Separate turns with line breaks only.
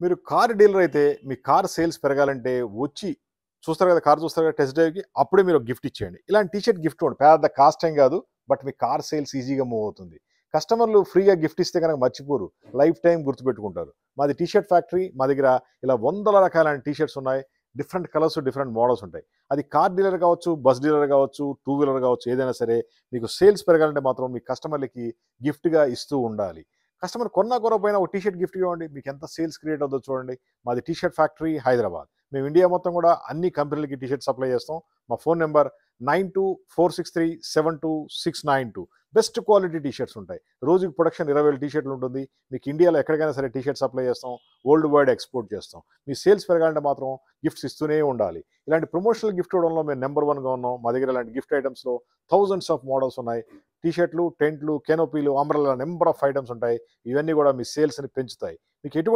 మీరు car dealer అయితే మీ car sales పెరగాలంటే వచ్చి చూస్తారు కదా, కార్ చూస్తారు కదా టెస్ట్ డ్రైవ్‌కి, అప్పుడే మీరు ఒక గిఫ్ట్ ఇచ్చేయండి. ఇలాంటి టీ షర్ట్ గిఫ్ట్ ఇవ్వండి. పెద్ద కాస్ట్ ఏం కాదు. బట్ మీ కార్ సేల్స్ ఈజీగా మూవ్ అవుతుంది. కస్టమర్లు ఫ్రీగా గిఫ్ట్ ఇస్తే గనక మర్చిపోరు. లైఫ్ టైమ్ గుర్తుపెట్టుకుంటారు. మాది టీ షర్ట్ ఫ్యాక్టరీ. మా దగ్గర ఇలా వందల రకాలైన టీ షర్ట్స్ ఉన్నాయి. డిఫరెంట్ కలర్స్, డిఫరెంట్ మోడల్స్ ఉంటాయి. అది కార్ డీలర్ కావచ్చు, బస్ డీలర్ కావచ్చు, టూ వీలర్ కావచ్చు, ఏదైనా సరే మీకు సేల్స్ పెరగాలంటే మాత్రం మీ కస్టమర్‌లకి గిఫ్ట్‌గా ఇస్తూ ఉండాలి. కస్టమర్ కొన్నా కొనకపోయినా ఒక టీ షర్ట్ గిఫ్ట్ ఇవ్వండి. మీకు ఎంత సేల్స్ క్రియేట్ అవుద్దో చూడండి. మాది టీ షర్ట్ ఫ్యాక్టరీ హైదరాబాద్. మేము ఇండియా మొత్తం కూడా అన్ని కంపెనీలకి టీ షర్ట్ సప్లై చేస్తాం. మా phone number 9246372692. Best quality T shirts ఉంటాయి. రోజుకి ప్రొడక్షన్ 20,000 టీ షర్ట్లు ఉంటుంది. మీకు ఇండియాలో ఎక్కడికైనా సరే టీ షర్ట్ సప్లై చేస్తాం. వరల్డ్ వైడ్ ఎక్స్‌పోర్ట్ చేస్తాం. మీ సేల్స్ పెరగాలంటే మాత్రం గిఫ్ట్స్ ఇస్తూనే ఉండాలి. ఇలాంటి ప్రమోషనల్ గిఫ్ట్ ఇవ్వడంలో మేము నంబర్ 1గా ఉన్నాం. మా దగ్గర ఇలాంటి గిఫ్ట్ ఐటెమ్స్‌లో థౌసండ్స్ ఆఫ్ మోడల్స్ ఉన్నాయి. టీ షర్ట్‌లు, టెంట్లు, కెనోపీలు, అంబ్రెల్లా నంబర్ ఆఫ్ ఐటెమ్స్ ఉంటాయి. ఇవన్నీ కూడా మీ సేల్స్‌ని పెంచుతాయి. మీకు ఎటువంటి